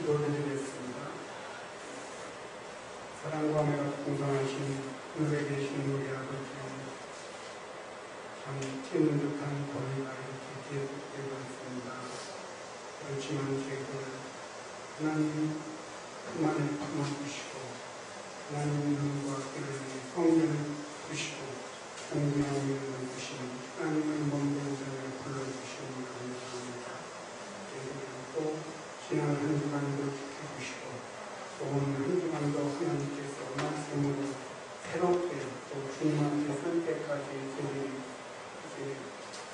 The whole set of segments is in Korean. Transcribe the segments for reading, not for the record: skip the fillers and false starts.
기도드리겠습니다. 사랑과 매가 풍성하신 하늘에 계신 우리 아버지, 참 찌는 듯한 더위가 이렇게 계속되고 있습니다. 그렇지만 저희들 하나님 그만을 품어주시고 하나님 눈과 귀를 성전을 주시고 공경을 주시는 하나님의 몸동산을 불러주시는 감사합니다. 저희들은 또 지난 한 주간도 지켜주시고 또 오늘 한 주간도 하나님께서 말씀으로 새롭게 또 주님 앞에 설 때까지 저희들이 이제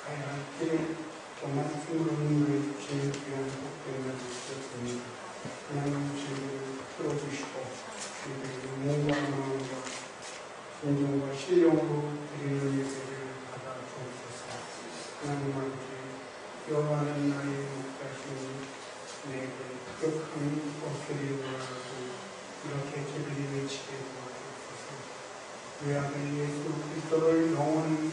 가야 할 길을 또 말씀으로 인도해 주시는 귀한 복된 날을 주셨습니다. 하나님 저희들을 풀어주시고 저희들의 몸과 마음과 진정과 신령으로 드리는 예배를 받아 주옵소서. 하나님 아버지, 여호와는 나의 목자시니 내게 특격한 어깨를 원하고 이렇게 저들이 외치게 도와주옵소서. 내 아들 예수 그리스도를 영원히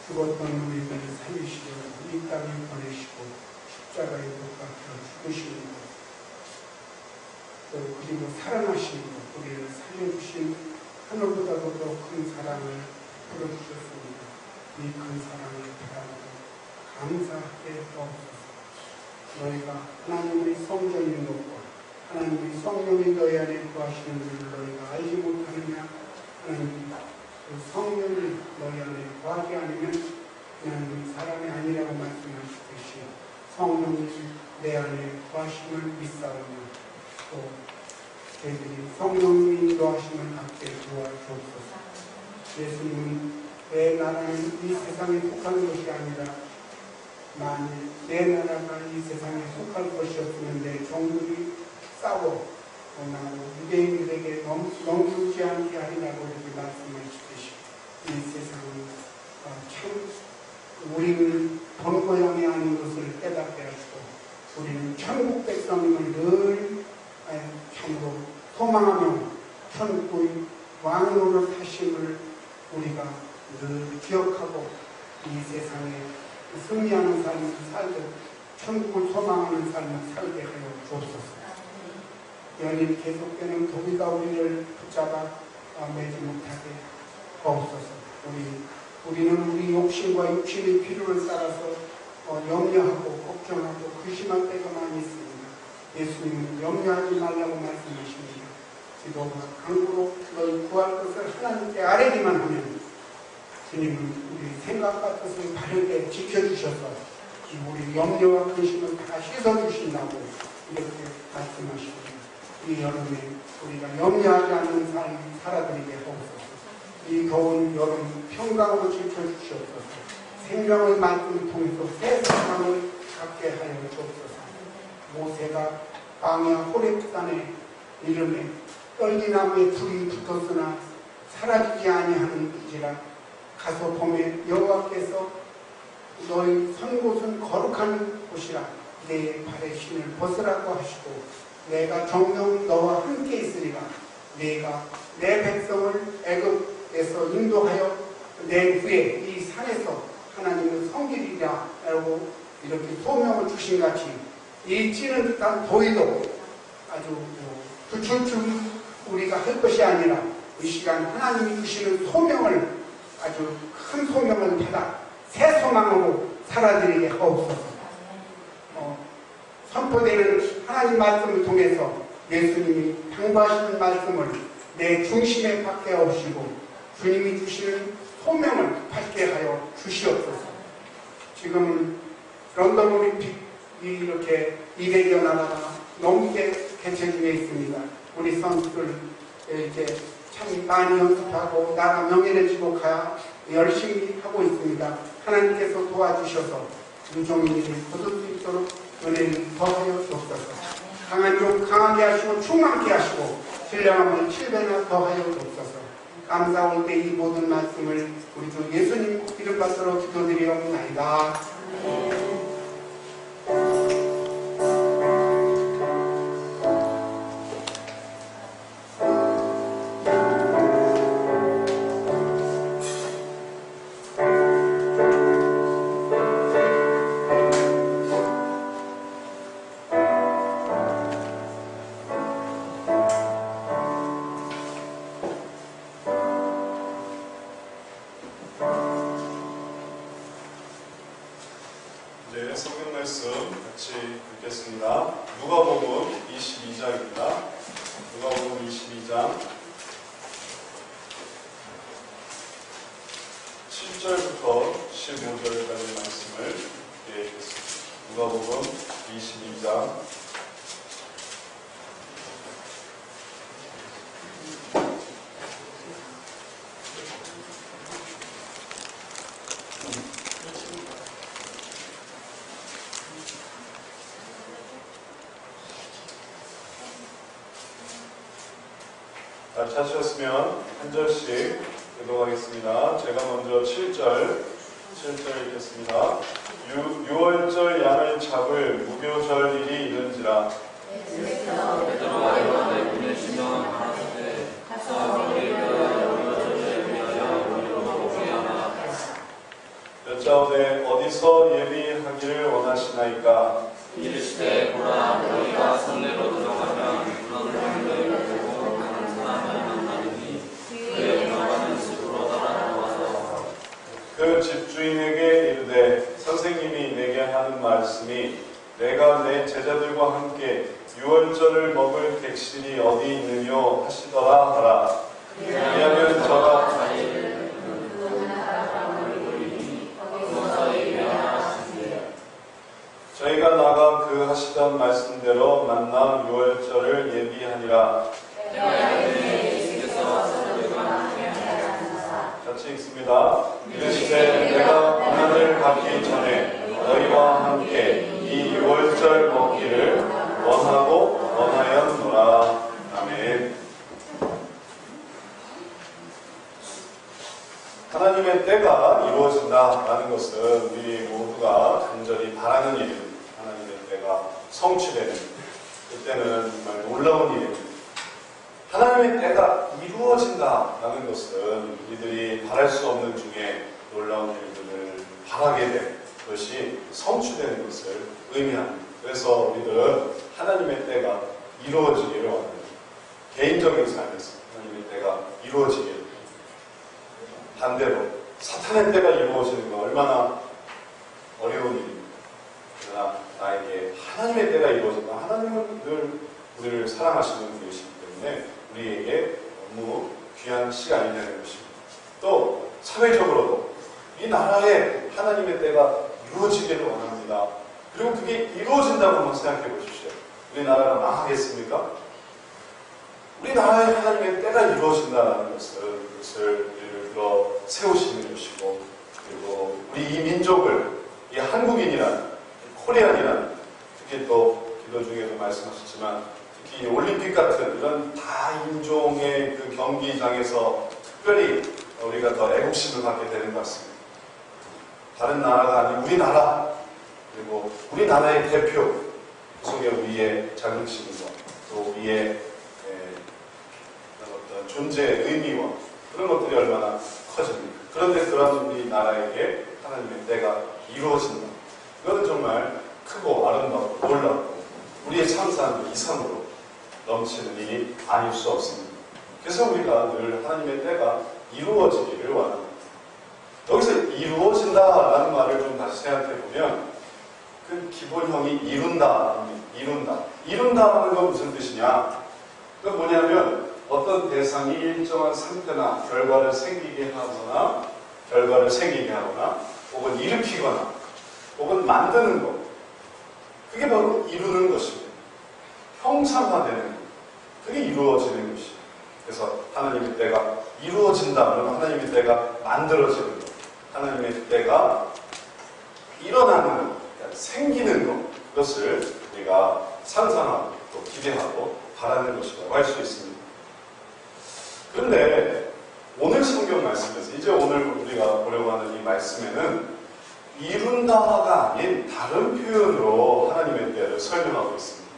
죽었던 우리를 살리시려고 이 땅에 보내시고 십자가에 못 박혀 죽으시는 것, 또 그리고 살아나신 것, 우리를 살려주신 하늘보다도 더 큰 사랑을 풀어주셨습니다. 이 큰 사랑을 바라보고 감사하게 하옵소서. 너희가 하나님의 성전인 것과 하나님의 성령이 너희 안에 거하시는 줄을 너희가 알지 못하느냐. 하나님 그 성령이 너희 안에 거하지 않으면 하나님의 사람이 아니라고 말씀하시듯이 성령이 내 안에 거하심을 믿사오며 또 저희들이 성령의 인도하심을 갖게 도와주옵소서. 예수님은 내 나라는 이 세상에 속한 것이 아니라 만일 내 나라가 이 세상에 속할 것이었으면 내 종들이 싸워 나고 유대인들에게 넘기지 않게 하리라고 이렇게 말씀하시듯이 이 세상은 참 우리는 본고향이 아닌 것을 깨닫게 하시고 우리는 천국 백성임을 늘 참으로 소망하며 천국의 왕으로 타심을 우리가 늘 기억하고 이 세상에 승리하는 삶을 살듯 천국을 소망하는 삶을 살게 하여 주옵소서. 연일 계속되는 도비가 우리를 붙잡아 매지 못하게 하옵소서. 우리는 우리 욕심과 육신의 필요를 따라서 염려하고 걱정하고 근심할 때가 많이 있습니다. 예수님은 염려하지 말라고 말씀하십니다. 기도가 강구로 너희 구할 것을 하나님께 아뢰기만 하면 주님은 우리 생각과 뜻을 바르게 지켜주셔서 우리 염려와 근심을 다 씻어주신다고 이렇게 말씀하십니다. 이 여름에 우리가 염려하지 않는 삶 살아드리게 하옵소서. 이 더운 여름 평강으로 지켜주시옵소서. 생명의 말씀을 통해서 새 세상을 갖게 하여 주옵소서. 모세가 광야 호렙산에 이름에 떨기나무에 불이 붙었으나 사라지지 아니하는지라 가서 보매 여호와께서 너희 선 곳은 거룩한 곳이라 내 발의 신을 벗으라고 하시고 내가 정녕 너와 함께 있으리라. 내가 내 백성을 애굽에서 인도하여 내 후에 이 산에서 하나님을 섬기리라 라고 이렇게 소명을 주신 같이 이 찌는 듯한 더위도 아주 줄줄 우리가 할 것이 아니라 이 시간 하나님이 주시는 소명을 아주 큰 소명을 받아 새 소망으로 살아드리게 하옵소서. 선포되는 하나님 말씀을 통해서 예수님이 당부하시는 말씀을 내 중심에 받게 하시고 주님이 주시는 소명을 받게 하여 주시옵소서. 지금은 런던 올림픽이 이렇게 200여 나라가 넘게 개최 중에 있습니다. 우리 선수들 이렇게 참 많이 연습하고 나라 명예해지고 열심히 하고 있습니다. 하나님께서 도와주셔서 유종인들을 거둘 수 있도록 은혜를 더하여 주옵소서. 강한 종 강하게 하시고 충만케 하시고 신령함을 7배나 더하여 주옵소서. 감사할 때 이 모든 말씀을 우리 주 예수님 이름 받들어 기도드리옵나이다. 이제 성경 말씀 같이 읽겠습니다. 누가복음 22장입니다. 누가복음 22장 7절부터 15절까지 말씀을 읽겠습니다. 누가복음 22장 찾으셨으면 한 절씩 읽어가겠습니다. 제가 먼저 7절 읽겠습니다. 유월절 양을 잡을 무교절일이 이른지라 여짜오되 어디서 예비하기를 원하시나이까? 이르시되 보라 너희가 성내로 들어가면 물론 너희를 보고 가는 사람을 만나리니 그의 들어가는 집으로 따라들어와서 그 집주인에게 이르되 선생님이 내게 하는 말씀이 내가 내 제자들과 함께 유월절을 먹을 객실이 어디 있느뇨 하시더라 하라. 왜냐하면 저가 저희가 나가 그 하시던 말씀대로 만나 유월절을 예비하니라. 같이 읽습니다. 이르시되 내가 고난을 받기 전에 너희와 함께 이 유월절 먹기를 원하고 원하였노라. 아멘. 하나님의 때가 이루어진다라는 것은 우리 모두가 간절히 바라는 일입니다. 하나님의 때가 성취되는 그때는 정말 놀라운 일입니다. 하나님의 때가 이루어진다라는 것은 우리들이 바랄 수 없는 중에 놀라운 일들을 바라게 된 것이 성취되는 것을 의미합니다. 그래서 우리들은 하나님의 때가 이루어지기를 원합니다. 개인적인 삶에서 하나님의 때가 이루어지기를. 반대로 사탄의 때가 이루어지는 건 얼마나 어려운 일입니다. 그러나 나에게 하나님의 때가 이루어진다. 하나님은 늘 우리를 사랑하시는 분이시기 때문에 우리에게 너무 귀한 시간이 되는 것입니다. 또 사회적으로도 이 나라에 하나님의 때가 이루어지기를 원합니다. 그리고 그게 이루어진다고 한번 생각해 보십시오. 우리나라가 망하겠습니까? 우리나라에 하나님의 때가 이루어진다는 것은 그것을 우리를 들어 세우시는 것이고, 그리고 우리 이 민족을, 이 한국인이란, 코리안이란, 특히 또 기도 중에도 말씀하셨지만 특히 올림픽 같은 이런 다인종의 그 경기장에서 특별히 우리가 더 애국심을 갖게 되는 것 같습니다. 다른 나라가 아닌 우리나라, 그리고 우리나라의 대표, 그 속에 우리의 자긍심과 또 우리의 어떤 존재의 의미와 그런 것들이 얼마나 커집니까? 그런데 그런 우리나라에게 하나님의 때가 이루어진다. 이것은 정말 크고 아름답고 놀랍고 우리의 상상 이상으로 넘치는 일이 아닐 수 없습니다. 그래서 우리가 늘 하나님의 때가 이루어지기를 원합니다. 여기서 이루어진다라는 말을 좀 다시 생각해 보면 그 기본형이 이룬다. 이룬다는 건 무슨 뜻이냐? 그건 뭐냐면 어떤 대상이 일정한 상태나 결과를 생기게 하거나 혹은 일으키거나 혹은 만드는 것, 그게 바로 이루는 것입니다. 형상화되는 것, 그게 이루어지는 것이에요. 그래서 하나님의 때가 이루어진다. 그러면 하나님의 때가 만들어지는 것, 하나님의 때가 일어나는 것, 그러니까 생기는 것, 그것을 우리가 상상하고 또 기대하고 바라는 것이라고 할 수 있습니다. 그런데 오늘 성경 말씀에서 이제 오늘 우리가 보려고 하는 이 말씀에는 이룬다가 아닌 다른 표현으로 하나님의 때를 설명하고 있습니다.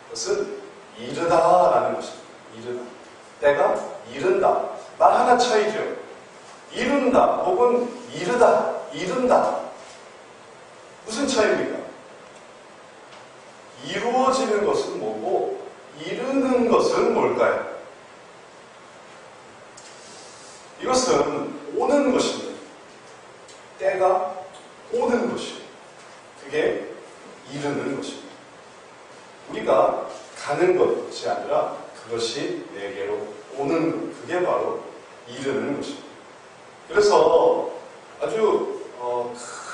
그것은 이르다라는 것입니다. 이르다. 때가 이른다. 말 하나 차이죠. 이룬다 혹은 이른다. 무슨 차이입니까? 이루어지는 것은 뭐고 이루는 것은 뭘까요? 이것은 오는 것입니다. 때가 오는 것이에요. 그게 이르는 것입니다. 우리가 가는 것이 아니라 그것이 내게로 오는 것, 그게 바로 이르는 것입니다. 그래서 아주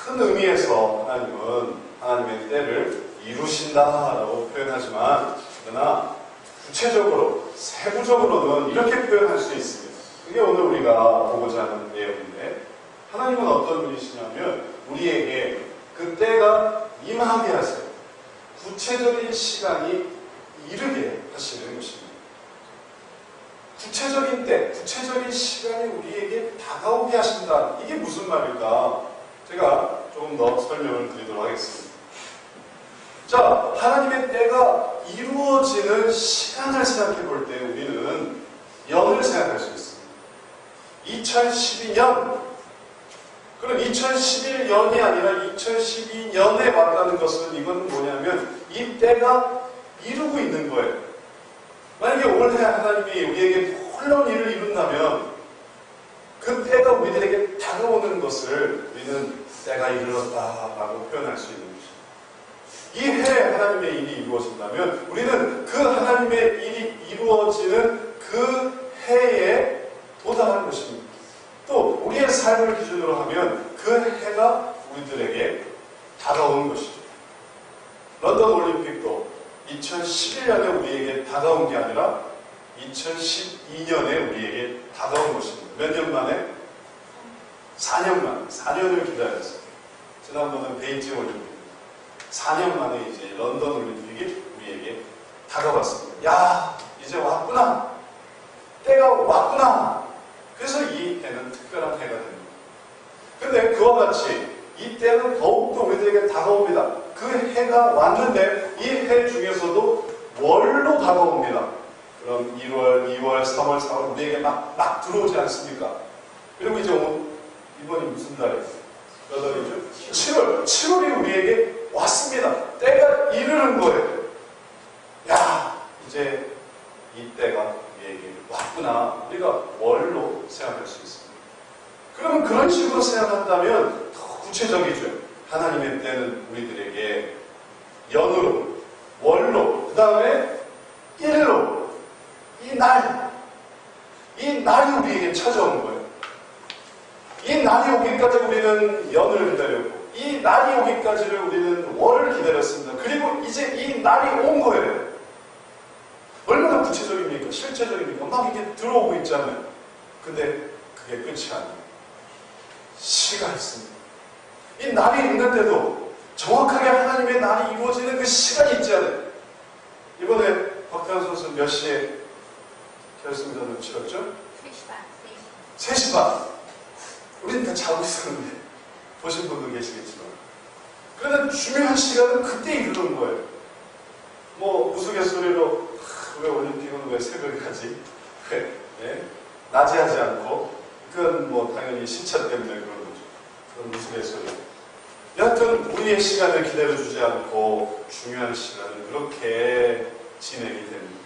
큰 의미에서 하나님은 하나님의 때를 이루신다라고 표현하지만, 그러나 구체적으로 세부적으로는 이렇게 표현할 수 있습니다. 그게 오늘 우리가 보고자 하는 내용인데, 하나님은 어떤 분이시냐면 우리에게 그 때가 임하게 하세요. 구체적인 시간이 이르게 하시는 것입니다. 구체적인 때, 구체적인 시간이 우리에게 다가오게 하신다. 이게 무슨 말일까? 제가 조금 더 설명을 드리도록 하겠습니다. 자, 하나님의 때가 이루어지는 시간을 생각해 볼 때 우리는 연을 생각할 수 있습니다. 2012년, 그럼 2011년이 아니라 2012년에 왔다는 것은 이건 뭐냐면 이 때가 이루고 있는 거예요. 만약에 올해 하나님이 우리에게 놀라운 일을 이룬다면 그 때가 우리들에게 다가오는 것을 우리는 때가 이르렀다라고 표현할 수 있는 것입니다. 이 해에 하나님의 일이 이루어진다면 우리는 그 하나님의 일이 이루어지는 그 해에 도달하는 것입니다. 또 우리의 삶을 기준으로 하면 그 해가 우리들에게 다가오는 것이죠. 런던 올림픽도 2011년에 우리에게 다가온 게 아니라 2012년에 우리에게 다가온 것입니다. 몇 년 만에? 4년 만에. 4년을 기다렸어요. 지난번은 베이징 올림픽. 4년 만에 이제 런던 올림픽이 우리에게 다가왔습니다. 야, 이제 왔구나. 때가 왔구나. 그래서 이 해는 특별한 해가 됩니다. 근데 그와 같이 이 때는 더욱더 우리들에게 다가옵니다. 그 해가 왔는데 이 해 중에서도 월로 다가옵니다. 그럼 1월, 2월, 3월, 4월 우리에게 막 들어오지 않습니까? 그리고 이제 이번이 무슨 달이에요? 몇 월이죠? 7월이 우리에게 왔습니다. 때가 이르는 거예요. 야, 이제 이 때가 우리에게 왔구나. 우리가 월로 생각할 수 있습니다. 그러면 그런 식으로 생각한다면 더 구체적이죠. 하나님의 때는 우리들에게 연으로, 월로, 그 다음에 일로, 이 날이 우리에게 찾아오는 거예요. 이 날이 오기까지 우리는 연을 기다렸고, 이 날이 오기까지를 우리는 월을 기다렸습니다. 그리고 이제 이 날이 온 거예요. 얼마나 구체적입니까? 실제적입니까? 막 이게 들어오고 있잖아요. 근데 그게 끝이 아니에요. 시가 있습니다. 이 날이 있는데도 정확하게 하나님의 날이 이루어지는 그 시간이 있잖아요. 이번에 박태환 선수 몇 시에 결승전을 치렀죠? 3시 반. 3시 반. 우리는 다 자고 있었는데 보신 분도 계시겠지만, 그런데 중요한 시간은 그때 이르는 거예요. 뭐 우스갯소리로 왜 올림픽은 왜 새벽에 하지? 왜? 예? 낮에 하지 않고, 그건 뭐 당연히 시차 때문에 그런 거죠. 그런 우스갯소리. 여하튼 우리의 시간을 기다려주지 않고 중요한 시간은 그렇게 진행이 됩니다.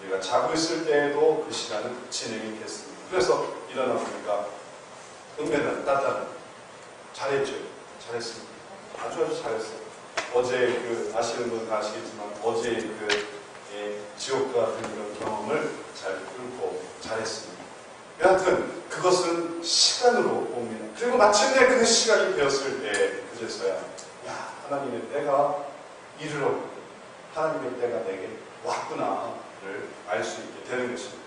우리가 자고 있을 때에도 그 시간은 진행이 됐습니다. 그래서 일어나보니까 은메달 땄다는, 잘했죠. 잘했습니다. 아주 잘했어요. 어제 아시는 분 다 아시겠지만 어제 지옥과 같은 그런 경험을 잘 뚫고 잘했습니다. 여하튼 그것은 시간으로 옵니다. 그리고 마침내 그 시간이 되었을 때 그제서야 야, 하나님의 때가 이르러 하나님의 때가 내게 왔구나를 알 수 있게 되는 것입니다.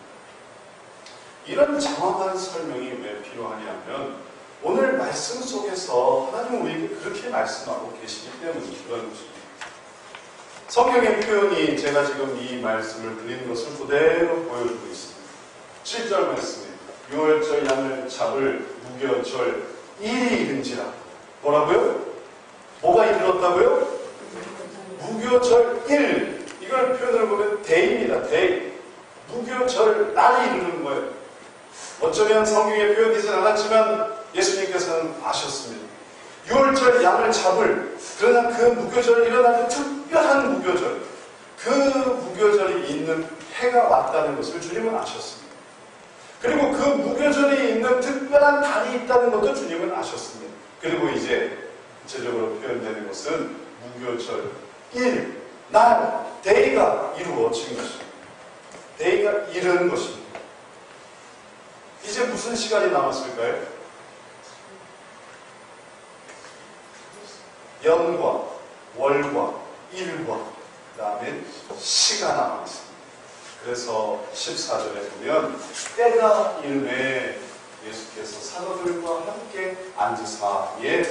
이런 장황한 설명이 왜 필요하냐면 오늘 말씀 속에서 하나님은 우리에게 그렇게 말씀하고 계시기 때문에 그런 것입니다. 성경의 표현이 제가 지금 이 말씀을 드리는 것을 그대로 보여주고 있습니다. 7절 말씀에 6월절 양을 잡을 무교절 1이 이른지라. 뭐라고요? 뭐가 이르렀다고요? 무교절 1. 이걸 표현을 보면 데이입니다. 데이. 무교절 날이 이르는 거예요. 어쩌면 성경에 표현되지는 않았지만 예수님께서는 아셨습니다. 6월절 양을 잡을, 그러나 그 무교절이 일어나는 특별한 무교절, 그 무교절이 있는 해가 왔다는 것을 주님은 아셨습니다. 그리고 그 무교절이 있는 특별한 달이 있다는 것도 주님은 아셨습니다. 그리고 이제 구체적으로 표현되는 것은 무교절 1, 날, 데이가 이루어진 것입니다. 데이가 이른 것입니다. 이제 무슨 시간이 남았을까요? 연과 월과 일과 그 다음에 시가 남았습니다. 그래서 14절에 보면 때가 이름에 예수께서 사도들과 함께 앉으사에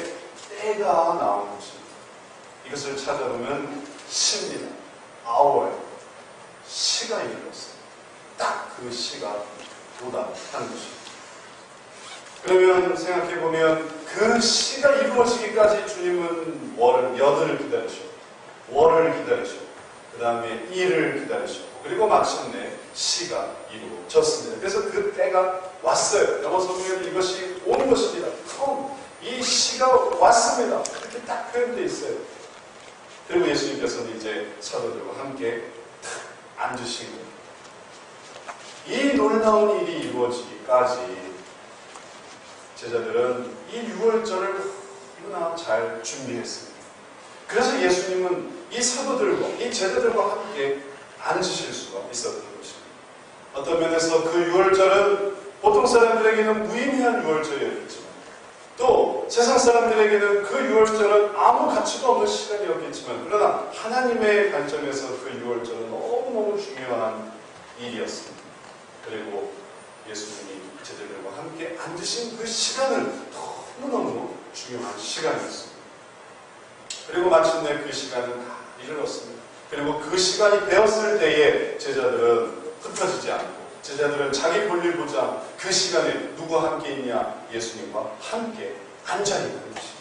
때가 나온 것입니다. 이것을 찾아보면 시입니다. hour, 시가 이르렀어요. 딱 그 시가 도달한 것입니다. 그러면 생각해보면 그 시가 이루어지기까지 주님은 여들을 기다리셨고 월을 기다리셨고 그 다음에 일을 기다리셨고 그리고 마침내 시가 이루어졌습니다. 그래서 그 때가 왔어요. 영어 성경에도 이것이 온 것입니다. 이 시가 왔습니다. 이렇게 딱 표현되어 있어요. 그리고 예수님께서는 이제 사도들과 함께 탁 앉으신 거예요. 이 놀라운 일이 이루어지기까지 제자들은 이 6월절을 너무나 잘 준비했습니다. 그래서 예수님은 이 사도들과 이 제자들과 함께 앉으실 수가 있었던 것입니다. 어떤 면에서 그 6월절은 보통 사람들에게는 무의미한 6월절이었겠지만 또 세상 사람들에게는 그 6월절은 아무 가치도 없는 시간이었겠지만 그러나 하나님의 관점에서 그 6월절은 너무너무 중요한 일이었습니다. 그리고 예수님이 제자들과 함께 앉으신 그 시간은 너무너무 중요한 시간이었습니다. 그리고 마침내 그 시간은 다 이르렀습니다. 그리고 그 시간이 되었을 때에 제자들은 흩어지지 않고 제자들은 자기 볼일 보지 않고 그 시간에 누구와 함께 있냐? 예수님과 함께 앉아있는 것입니다.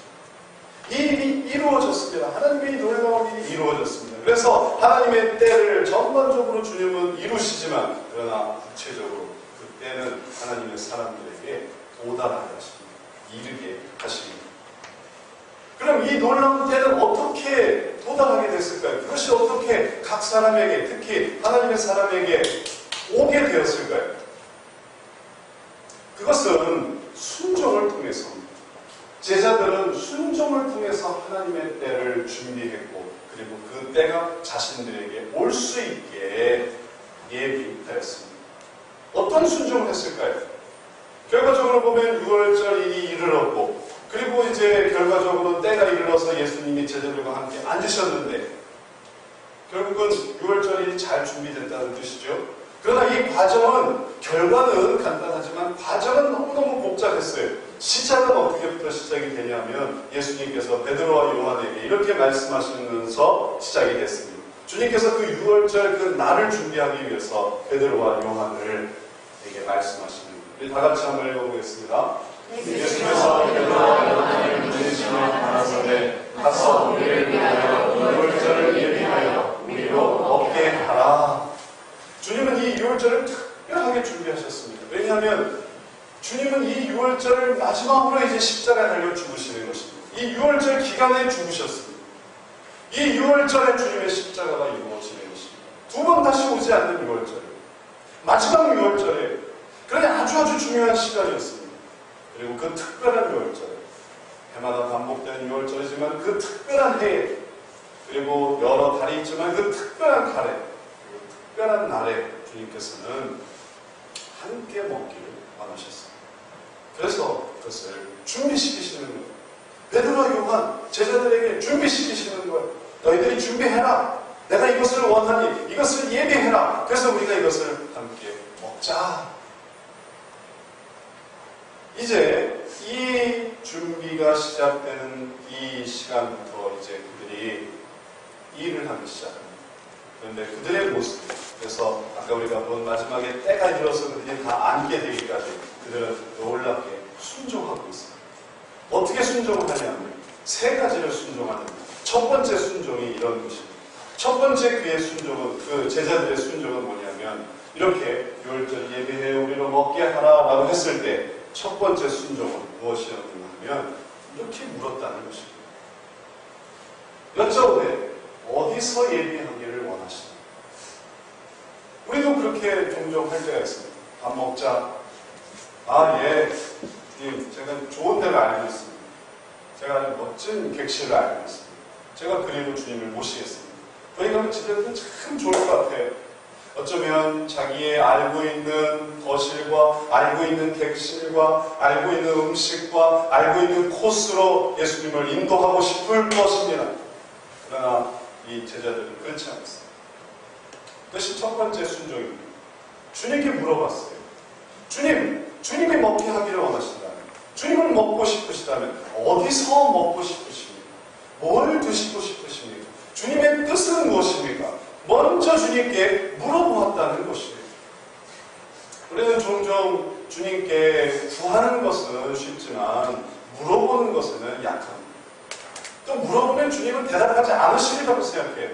이 일이 이루어졌습니다. 하나님의 놀라운 일이 이루어졌습니다. 그래서 하나님의 때를 전반적으로 주님은 이루시지만 그러나 구체적으로 그 때는 하나님의 사람들에게 도달하게 하십니다. 이르게 하십니다. 그럼 이 놀라운 때는 어떻게 도달하게 됐을까요? 그것이 어떻게 각 사람에게 특히 하나님의 사람에게 오게 되었을까요? 그것은 순종을 통해서입니다. 제자들은 순종을 통해서 하나님의 때를 준비했고 그리고 그 때가 자신들에게 올 수 있게 예비하였습니다. 어떤 순종을 했을까요? 결과적으로 보면 6월절 일이 이르렀고 그리고 이제 결과적으로 때가 이르러서 예수님이 제자들과 함께 앉으셨는데 결국은 6월절이 잘 준비됐다는 뜻이죠. 그러나 이 과정은 결과는 간단하지만 과정은 너무너무 복잡했어요. 시작은 어떻게부터 시작이 되냐면 예수님께서 베드로와 요한에게 이렇게 말씀하시면서 시작이 됐습니다. 주님께서 그 6월절 그 날을 준비하기 위해서 베드로와 요한에게 말씀하시는 거예요. 우리 다 같이 한번 읽어보겠습니다. 예수께서 베드로와 요한을 부르시며 가라사대 가서 우리를 위하여 6월절을 예비하여 우리로 얻게 하라. 주님은 이 6월절을 특별하게 준비하셨습니다. 왜냐하면 주님은 이 6월절을 마지막으로 이제 십자가에 달려 죽으시는 것입니다. 이 6월절 기간에 죽으셨습니다. 이 6월절에 주님의 십자가가 이루어지는 것입니다. 두 번 다시 오지 않는 6월절. 마지막 6월절에 그러니 아주 중요한 시간이었습니다. 그리고 그 특별한 6월절. 해마다 반복되는 6월절이지만 그 특별한 해에 그리고 여러 달이 있지만 그 특별한 달에 그리고 특별한 날에 주님께서는 함께 먹기를 원하셨습니다. 그래서 그것을 준비시키시는 거예요. 베드로와 요한 제자들에게 준비시키시는 거예요. 너희들이 준비해라. 내가 이것을 원하니 이것을 예비해라. 그래서 우리가 이것을 함께 먹자. 이제 이 준비가 시작되는 이 시간부터 이제 그들이 일을 하기 시작합니다. 그런데 그들의 모습, 그래서 아까 우리가 본 마지막에 때가 이르러서 그들이 다 앉게 되기까지 그들은 놀랍게 순종하고 있습니다. 어떻게 순종을 하냐면 세 가지를 순종합니다. 첫 번째 순종이 이런 것입니다. 첫 번째 그의 순종은 그 제자들의 순종은 뭐냐면 이렇게 6월절 예배해 우리로 먹게 하라라고 했을 때 첫 번째 순종은 무엇이었느냐 하면 이렇게 물었다는 것입니다. 여쭤보되 어디서 예비하기를 원하시나요? 우리도 그렇게 종종 할 때가 있습니다. 밥 먹자. 아, 예. 제가 좋은 데를 알고 있습니다. 제가 아주 멋진 객실을 알고 있습니다. 제가 그리로 주님을 모시겠습니다. 거기 가면 집에는 참 좋을 것 같아요. 어쩌면 자기의 알고 있는 거실과 알고 있는 객실과 알고 있는 음식과 알고 있는 코스로 예수님을 인도하고 싶을 것입니다. 그러나 이 제자들은 그렇지 않습니다. 그것이 첫 번째 순종입니다. 주님께 물어봤어요. 주님이 먹게 하기를 원하신다면, 주님을 먹고 싶으시다면 어디서 먹고 싶으십니까? 뭘 드시고 싶으십니까? 주님의 뜻은 무엇입니까? 먼저 주님께 물어보았다는 것이에요. 우리는 종종 주님께 구하는 것은 쉽지만 물어보는 것에는 약합니다. 또 물어보면 주님은 대답하지 않으시리라고 생각해요.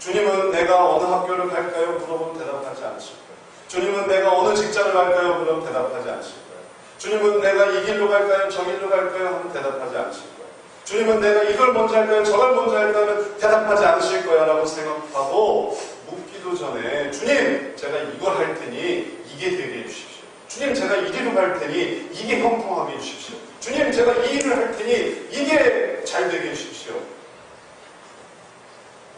주님은 내가 어느 학교를 갈까요? 물어보면 대답하지 않으실 거예요. 주님은 내가 어느 직장을 갈까요? 그럼 대답하지 않으실 거예요. 주님은 내가 이 길로 갈까요? 저 길로 갈까요? 하면 대답하지 않으실 거예요. 주님은 내가 이걸 먼저 할까요? 저걸 먼저 할까요? 하면 대답하지 않으실 거야 라고 생각하고 묻기도 전에 주님 제가 이걸 할 테니 이게 되게 해주십시오. 주님 제가 이리로 갈 테니 이게 형통하게 해주십시오. 주님 제가 이 일을 할 테니 이게 잘 되게 해주십시오.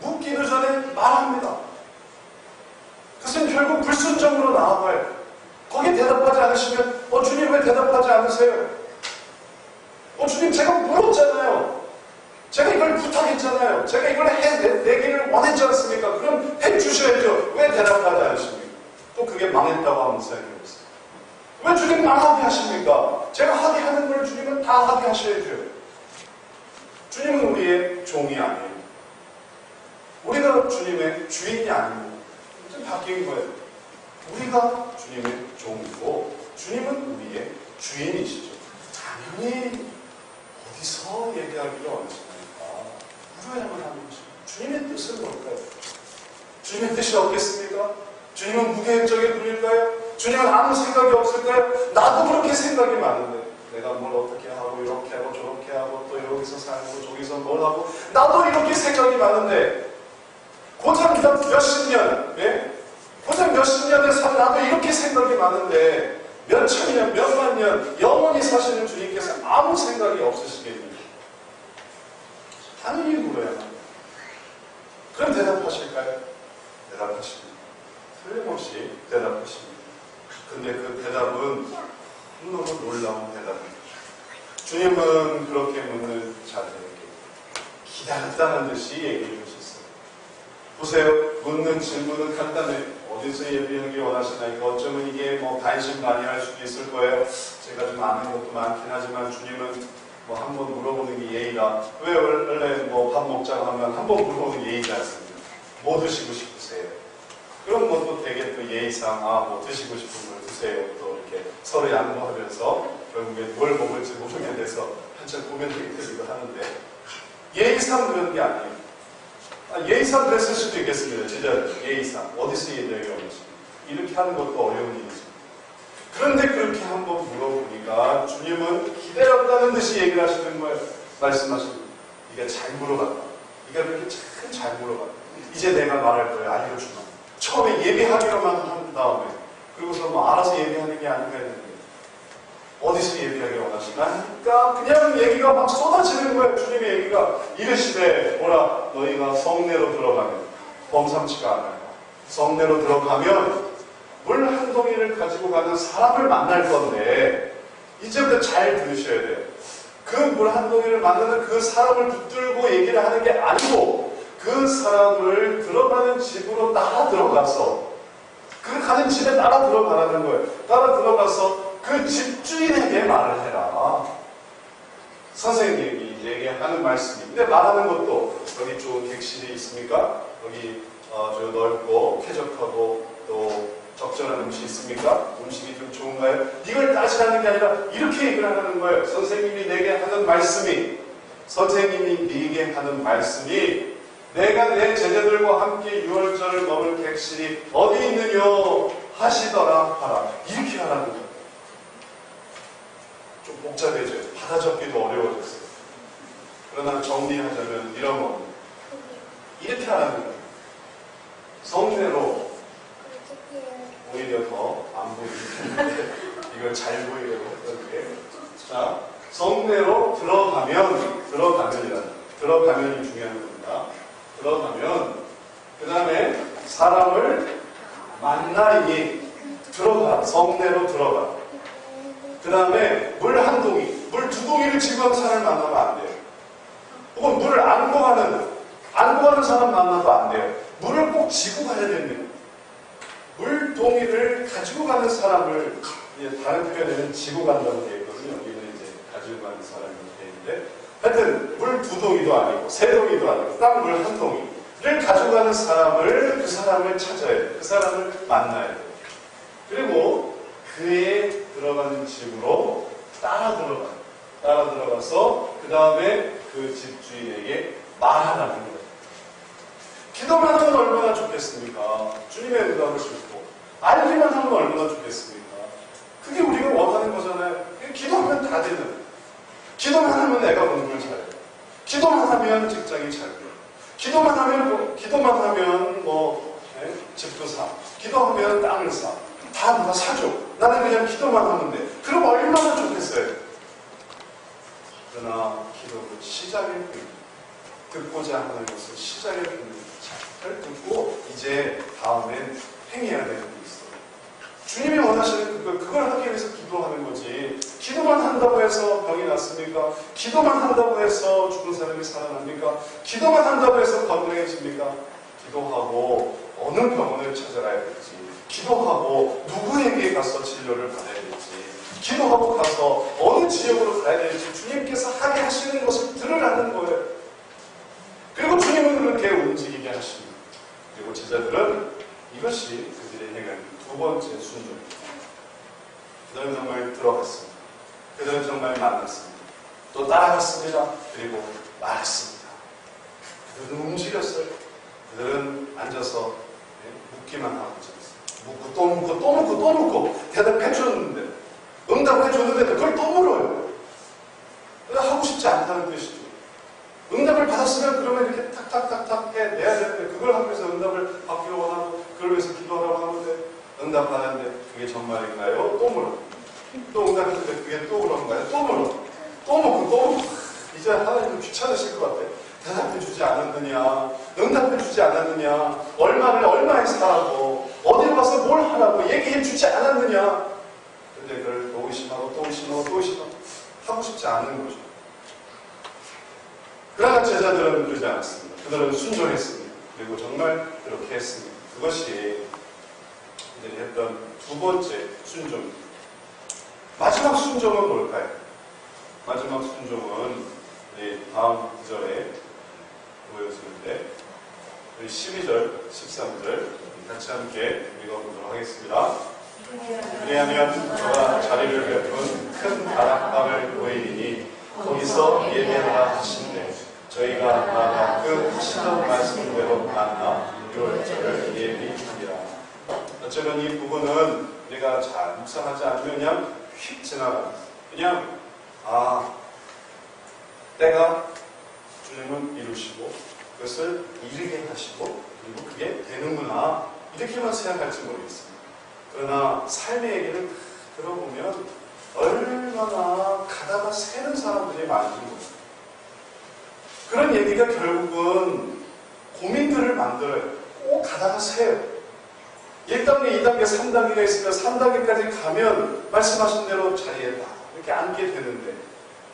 묻기도 전에 말합니다. 그것은 결국 불순종으로 나아가요. 거기에 대답하지 않으시면 주님 왜 대답하지 않으세요? 주님 제가 물었잖아요. 제가 이걸 부탁했잖아요. 제가 이걸 내기를 원했지 않습니까? 그럼 해주셔야죠. 왜 대답하지 않으십니까? 또 그게 망했다고 하면 생각해보세요. 왜 주님 망하게 하십니까? 제가 하게 하는 걸 주님은 다 하게 하셔야죠. 주님은 우리의 종이 아니에요. 우리가 주님의 주인이 아니고 좀 바뀐 거예요. 우리가 주님의 종이고 주님은 우리의 주인이시죠. 당연히 어디서 얘기하기를 원하십니까? 물어야만 하는 것입니다. 주님의 뜻은 뭘까요? 주님의 뜻이 없겠습니까? 주님은 무계획적인 분일까요? 주님은 아무 생각이 없을까요? 나도 그렇게 생각이 많은데 내가 뭘 어떻게 하고 이렇게 하고 저렇게 하고 또 여기서 살고 저기서 뭘 하고 나도 이렇게 생각이 많은데 고작 몇십 년, 고작 몇십 년에 살 나도 이렇게 생각이 많은데 몇 천년, 몇만 년 영원히 사시는 주님께서 아무 생각이 없으시겠습니까? 당연히 물어야만 합니다. 그럼 대답하실까요? 대답하십니다. 틀림없이 대답하십니다. 근데 그 대답은 너무 놀라운 대답입니다. 주님은 그렇게 묻는 자들에게 기다렸다는 듯이 얘기해 주셨어요. 보세요. 묻는 질문은 간단해요. 어디서 예비하기 원하시나요? 어쩌면 이게 반신반의할 수도 있을 거예요. 제가 좀 아는 것도 많긴 하지만 주님은 한번 물어보는 게 예의라. 왜 원래 밥 먹자고 하면 한번 물어보는 게 예의지 않습니까? 뭐 드시고 싶으세요? 그럼 또 되게 또 예의상 뭐 드시고 싶은 걸 드세요. 또 이렇게 서로 양보하면서 결국에 뭘 먹을지 모르게 돼서 한참 고민하게 되기도 하는데 예의상 그런 게 아니에요. 예의상 그랬을 수도 있겠습니다. 제자들 예의상 어디서 얘기하기 원하십니까? 이렇게 하는 것도 어려운 일이죠. 그런데 그렇게 한번 물어보니까 주님은 기다렸다는 듯이 얘기를 하시는 거예요. 말씀하십니다. 네가 잘 물어봤다. 네가 그렇게 참 잘 물어봤다. 이제 내가 말할 거야. 알려주마. 처음에 예비하기로만 한 다음에 그리고서 알아서 예비하는 게 아닌가 했는데 어디서 예비하기 원하시나? 그러니까 그냥 얘기가 막 쏟아지는 거예요. 주님의 얘기가 이르시되 보라 너희가 성내로 들어가면 범상치가 않아요. 성내로 들어가면 물 한 동이를 가지고 가는 사람을 만날 건데 이제부터 잘 들으셔야 돼요. 그 물 한 동이를 만나는 그 사람을 붙들고 얘기를 하는 게 아니고 그 사람을 들어가는 집으로 따라 들어가서 그 가는 집에 따라 들어가라는 거예요. 따라 들어가서 그 집주인에게 말을 해라. 선생님이 얘기하는 말씀인데 말하는 것도 여기 좋은 객실이 있습니까? 여기 저 넓고 쾌적하고 또 적절한 음식이 있습니까? 음식이 좀 좋은가요? 이걸 따지라는 게 아니라 이렇게 얘기를 하는 거예요. 선생님이 내게 하는 말씀이 선생님이 네게 하는 말씀이 내가 내 제자들과 함께 유월절을 먹을 객실이 어디 있느뇨 하시더라 하라. 이렇게 하라는 거예요. 좀 복잡해져요. 받아 적기도 어려워졌어요. 그러나 정리하자면 이런 겁니다. 이렇게 하라는 거예요. 성내로 오히려 더 안 보이는데 이걸 잘 보이려고 했던 게 자, 성내로 들어가면이 중요한 겁니다. 들어가면, 그 다음에 사람을 만나리니 성내로 들어가. 그 다음에 물 한 동이, 물 두 동이를 지고 가는 사람을 만나면 안 돼요. 혹은 물을 안고 가는 사람 만나도 안 돼요. 물을 꼭 지고 가야 됩니다. 물동이를 가지고 가는 사람을, 다른 표현에는 지고 간다고 되어 있거든요. 여기는 이제 가지고 가는 사람이 되어 있는데, 하여튼 물 두 동이도 아니고 세 동이도 아니고 딱 물 한 동이를 가지고 가는 사람을, 그 사람을 찾아야 돼요. 그 사람을 만나야 돼요. 그리고 그의 들어가는 집으로 따라 들어가서 그 다음에 그 집주인에게 말하라는 거예요. 기도만 하면 얼마나 좋겠습니까? 주님의 응답을 듣고 알기만 하면 얼마나 좋겠습니까? 그게 우리가 원하는 거잖아요. 기도하면 다 되는. 기도만 하면 애가 공부를 잘해요. 기도만 하면 직장이 잘 돼요. 기도만 하면 집도 사. 기도하면 땅을 사. 다 누가 사줘. 나는 그냥 기도만 하면 돼. 그럼 얼마나 좋겠어요. 그러나 기도는 시작의 분. 듣고자 하는 것을 시작의 분. 잘 듣고 이제 다음엔 행해야 되는 게 있어요. 주님이 원하시는 그걸 하기 위해서 기도하는 거지. 기도만 한다고 해서 병이 낫습니까? 기도만 한다고 해서 죽은 사람이 살아납니까? 기도만 한다고 해서 건강해집니까? 기도하고 어느 병원을 찾아가야 될지, 기도하고 누구에게 가서 진료를 받아야 될지, 기도하고 가서 어느 지역으로 가야 될지 주님께서 하게 하시는 것을 들으라는 거예요. 그리고 주님은 그렇게 움직이게 하십니다. 그리고 제자들은 이것이 그들의 행한 두 번째 순종입니다. 그들은 정말 들어갔습니다. 그들은 정말 만났습니다. 또 따라갔습니다. 그리고 말했습니다. 그들은 움직였어요. 그들은 앉아서 묻기만 하고 있었어요. 묻고 또 묻고 또 묻고 또 묻고 대답해 줬는데, 응답해 줬는데도 그걸 또 물어요. 하고 싶지 않다는 뜻이죠. 응답을 받았으면 그러면 이렇게 탁탁탁탁 해내야 되는데, 그걸 하기 위해서 응답을 받기를 원하고 그걸 위해서 기도하라고 하는데, 응답 받았는데 그게 정말인가요? 또 물어. 또 응답했는데 그게 또 그런가요? 또 물어. 또 묻고 또 묻고. 이제 하나님은 귀찮으실 것 같아. 대답해 주지 않았느냐, 응답해 주지 않았느냐, 얼마에 살라고, 어디로 가서 뭘 하라고 얘기해 주지 않았느냐. 근데 그걸 또 의심하고 하고 싶지 않은 거죠. 그러나 제자들은 그러지 않았습니다. 그들은 순종했습니다. 그리고 정말 그렇게 했습니다. 그것이 이제 했던 두 번째 순종입니다. 마지막 순종은 뭘까요? 마지막 순종은 다음 구절에 보여주는데, 12절, 13절 같이 함께 읽어보도록 하겠습니다. 왜냐하면 저가 자리를 베푼 큰 다락방을 보이리니 거기서 예배하라 하신대 저희가 나가 그 하시던 말씀대로 만나 6월절을 예비하리라. 어쩌면 이 부분은 우리가 잘 묵상하지 않으면 그냥 휙 지나갑니다. 그냥 때가 주님은 이루시고 그것을 이르게 하시고 그리고 그게 되는구나 이렇게만 생각할지 모르겠습니다. 그러나 삶의 얘기를 들어보면 얼마나 가다가 새는 사람들이 많은 거예요. 그런 얘기가 결국은 고민들을 만들어요. 꼭 가다가 새요. 1단계, 2단계, 3단계가 있으면 3단계까지 가면 말씀하신 대로 자리에 딱 이렇게 앉게 되는데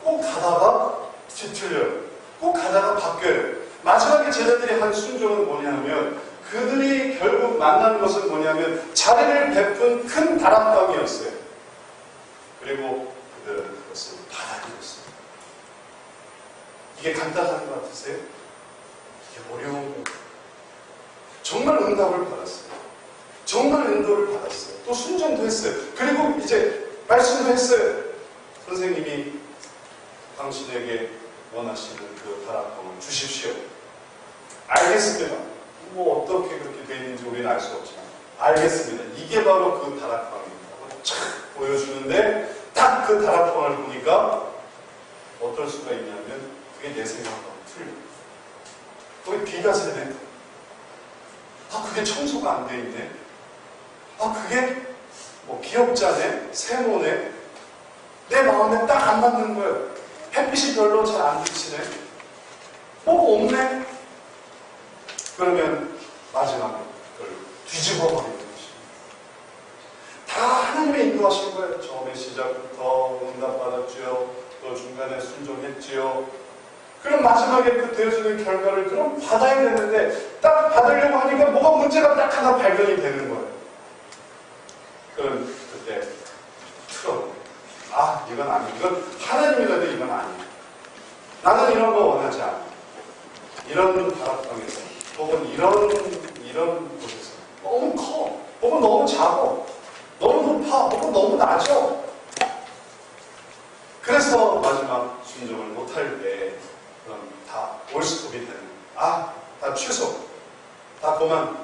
꼭 가다가 뒤틀려요. 꼭 가다가 바뀌어요. 마지막에 제자들이 한 순종은 뭐냐면 그들이 결국 만난 것은 뭐냐면 자리를 베푼 큰 다락방이었어요. 그리고 그들은 그것을 받아들였어요. 이게 간단한 것 같으세요? 이게 어려운 거예요. 정말 응답을 받았어요. 정말 인도를 받았어요. 또 순종도 했어요. 그리고 이제 말씀도 했어요. 선생님이 당신에게 원하시는 그 다락방을 주십시오. 알겠습니다. 뭐 어떻게 그렇게 돼 있는지 우리는 알 수 없지만 알겠습니다. 이게 바로 그 다락방입니다. 착 보여주는데 딱 그 다락방을 보니까 어떨 수가 있냐면 그게 내 생각하고 틀려. 거기 비가 새네. 그게 청소가 안 돼 있네. 그게 뭐 기업자네, 세모네. 내 마음에 딱 안 맞는 거예요. 햇빛이 별로 잘 안 비치네. 없네. 그러면 마지막에 그걸 뒤집어 버리는 것입니다. 다 하나님의 인도하신 거예요. 처음에 시작부터 응답받았지요. 또 중간에 순종했지요. 그럼 마지막에 그 되어지는 결과를 그럼 받아야 되는데 딱 받으려고 하니까 뭐가 문제가 딱 하나 발견이 되는 거예요. 그럼 그때 이건 아니야. 이건 하나님이라도 이건 아니야. 나는 이런 거 원하지 않아. 이런 다락방에서 혹은 이런 곳에서 너무 커. 혹은 너무 작아. 너무 높아. 혹은 너무 낮아. 그래서 마지막 순종을 못할 때 그럼 다 올스톱이 되는 다 취소. 다 그만.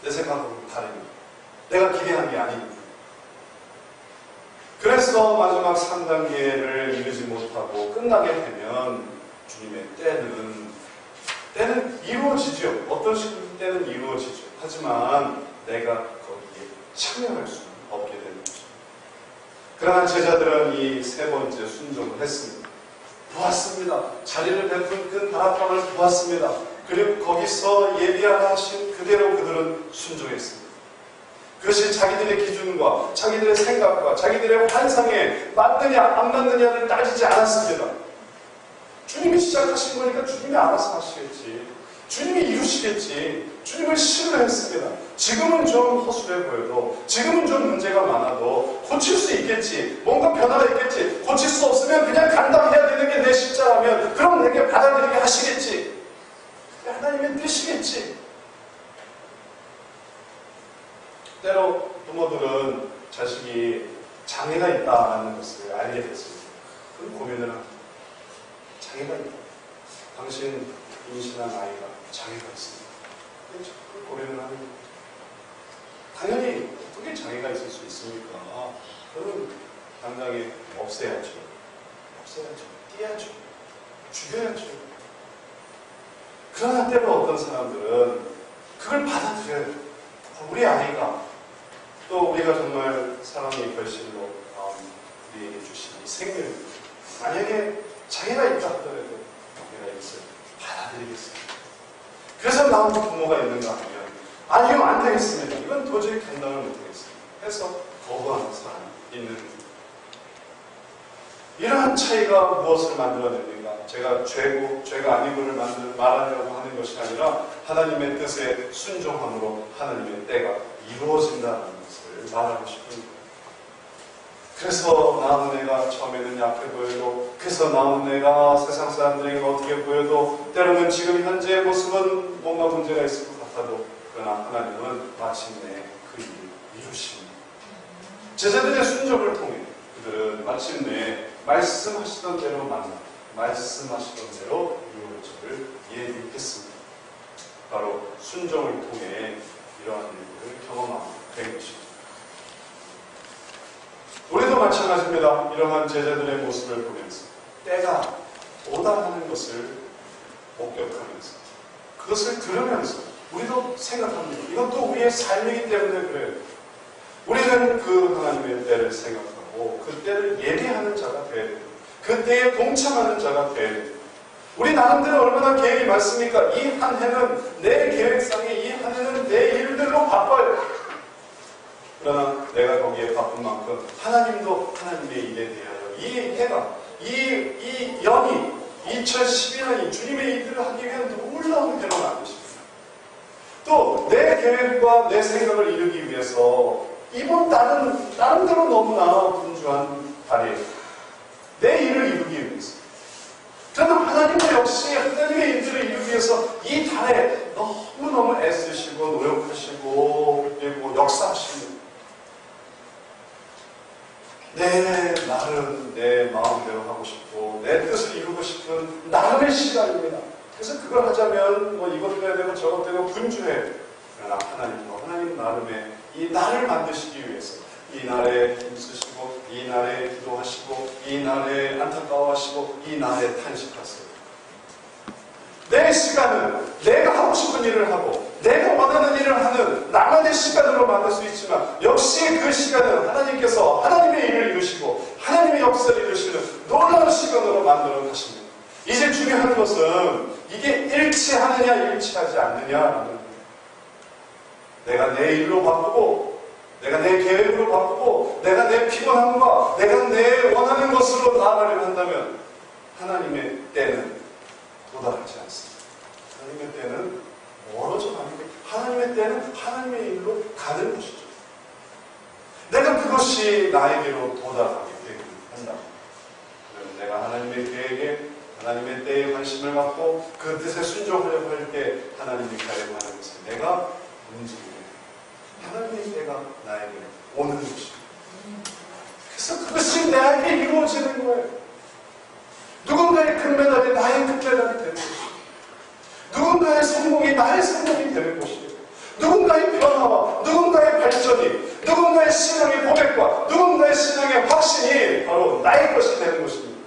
내 생각으로 다릅니다. 내가 기대한 게 아닙니다. 그래서 마지막 3단계를 이루지 못하고 끝나게 되면 주님의 때는 이루어지죠. 어떤 식으로 때는 이루어지죠. 하지만 내가 거기에 참여할 수는 없게 되는 거죠. 그러나 제자들은 이 3번째 순종을 했습니다. 보았습니다. 자리를 베푼 그 다락방을 보았습니다. 그리고 거기서 예비하신 그대로 그들은 순종했습니다. 그것이 자기들의 기준과 자기들의 생각과 자기들의 환상에 맞느냐 안 맞느냐를 따지지 않았습니다. 주님이 시작하신 거니까 주님이 알아서 하시겠지. 주님이 이루시겠지. 주님을 신뢰했습니다. 지금은 좀 허술해 보여도 지금은 좀 문제가 많아도 고칠 수 있겠지. 뭔가 변화가 있겠지. 고칠 수 없으면 그냥 감당해야 되는 게 내 십자라면 그럼 내게 받아들이게 하시겠지. 그게 하나님의 뜻이겠지. 때로 부모들은 자식이 장애가 있다는 것을 알게 됐습니다. 그 고민을 합니다. 장애가 있다. 당신 임신한 아이가 장애가 있습니다. 그 고민을 하는 거예요. 당연히 어떻게 장애가 있을 수 있습니까? 그럼 당장에 없애야죠. 띄야죠. 죽여야죠. 그러나 때로 어떤 사람들은 그걸 받아들여요. 우리 아이가 또 우리가 정말 사랑의 결실로 우리에게 주신 이 생명, 만약에 장애가 있다 하더라도 내가 이것을 받아들이겠습니다. 그래서 나온 부모가 있는가 하면 아니요, 안 되겠습니다. 이건 도저히 감당을 못하겠습니다. 해서 거부하는 사람이 있는 겁니다. 이러한 차이가 무엇을 만들어냅니까? 제가 죄가 아니고를 말하려고 하는 것이 아니라 하나님의 뜻에 순종함으로 하나님의 때가 이루어진다는 것을 말하고 싶은 거예요. 그래서 나온 애가 처음에는 약해 보여도, 그래서 나온 애가 세상 사람들에게 어떻게 보여도, 때로는 지금 현재의 모습은 뭔가 문제가 있을 것 같아도, 그러나 하나님은 마침내 그 일을 이루십니다. 제자들의 순종을 통해 그들은 마침내 말씀하시던 대로 만나, 말씀하시던 대로 이루어지기를 예비했습니다. 바로 순종을 통해 이러한 일들을 경험하게 된 것입니다. 우리도 마찬가지입니다. 이러한 제자들의 모습을 보면서 때가 오다하는 것을 목격하면서 그것을 들으면서 우리도 생각합니다. 이것도 우리의 삶이기 때문에 그래요. 우리는 그 하나님의 때를 생각하고 그 때를 예비하는 자가 되어야 됩니다. 그 때에 동참하는 자가 되어야 됩니다. 우리 나름대로 얼마나 계획이 많습니까? 이 한 해는 내 계획상에 이 한 해는 내 일들로 바빠요. 그러나 내가 거기에 바쁜 만큼 하나님도 하나님의 일에 대하여 이 해가, 이 연이, 2012년이 주님의 일들을 하기 위한 놀라운 해로 만드십니다. 또 내 계획과 내 생각을 이루기 위해서 이번 달은 나름대로 너무나 분주한 달이에요. 내 일을 이루기 위해서. 저는 하나님도 역시 하나님의 일들을 이루기 위해서 이 달에 너무너무 애쓰시고 노력하시고 그리고 역사하시는 내 날은 내 마음대로 하고 싶고 내 뜻을 이루고 싶은 나름의 시간입니다. 그래서 그걸 하자면 뭐 이것 해야 되고 저것 되고 분주해. 그러나 하나님도 하나님 나름의 이 날을 만드시기 위해서 이 날에 힘쓰시고 이 날에 기도하시고 이 날에 안타까워하시고 이 날에 탄식하세요. 내 시간은 내가 하고 싶은 일을 하고 내가 원하는 일을 하는 나만의 시간으로 만들 수 있지만 역시 그 시간은 하나님께서 하나님의 일을 이루시고 하나님의 역사를 이루시는 놀라운 시간으로 만들어 가십니다. 이제 중요한 것은 이게 일치하느냐 일치하지 않느냐라는 거예요. 내가 내 일로 바꾸고 내가 내 계획으로 바꾸고 내가 내 피곤함과 내가 내 원하는 것으로 나아가려고 한다면 하나님의 때는 도달하지 않습니다. 하나님의 때는 멀어져 가는 거예요. 하나님의 때는 하나님의 일로 가는 것이죠. 내가 그것이 나에게로 도달하게 되기를 한다. 그러면 내가 하나님의 계획에 하나님의 때에 관심을 갖고 그 뜻에 순종하려고 할 때 하나님이 가려고 하는 것을 내가 움직이게 하나님의 때가 나에게 오는 것입니다. 그래서 그것이 나에게 이루어지는 거예요. 누군가의 금메달이 나의 금메달이 되는 것이고 누군가의 성공이 나의 성공이 되는 것이고 누군가의 변화와 누군가의 발전이 누군가의 신앙의 고백과 누군가의 신앙의 확신이 바로 나의 것이 되는 것입니다.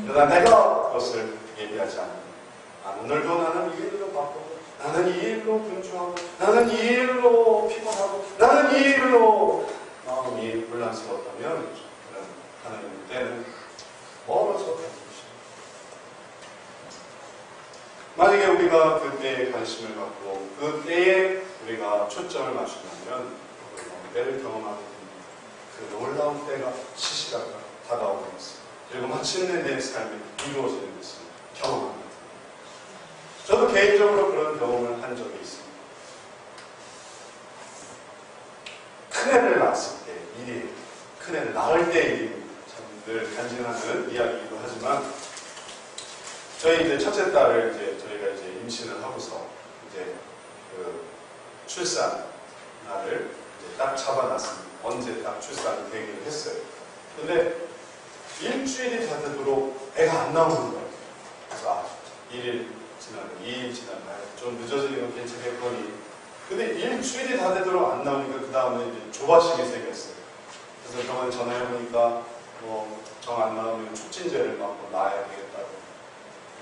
그러나 내가 그것을 얘기하지 않는다. 오늘도 나는 이 일로 바쁘고 나는 이 일로 분주하고 나는 이 일로 피곤하고 나는 이 일로 마음이 혼란스럽다면 하나님의 때는 멀어져 가는 것입니다. 만약에 우리가 그 때에 관심을 갖고 그 때에 우리가 초점을 맞춘다면 때를 경험하게 됩니다. 그 놀라운 때가 시시각각 다가오고 있습니다. 그리고 마침내 내 삶이 이루어지는 것을 경험합니다. 저도 개인적으로 그런 경험을 한 적이 있습니다. 큰애를 낳았을 때 일이 큰애를 낳을 때 일입니다. 참 늘 간증하는 이야기이기도 하지만 저희 이제 첫째 딸을 저희가 임신을 하고서 이제 그 출산 날을 딱 잡아놨습니다. 언제 딱 출산이 되기로 했어요. 근데 일주일이 다 되도록 애가 안 나오는 거예요. 그래서 1일 지나고 2일 지나고 좀 늦어지는 건 괜찮겠거니. 근데 일주일이 다 되도록 안 나오니까 그 다음에 이제 조바심이 생겼어요. 그래서 병원에 전화해보니까 정 안 나오면 촉진제를 맞고 나아야 되겠다고.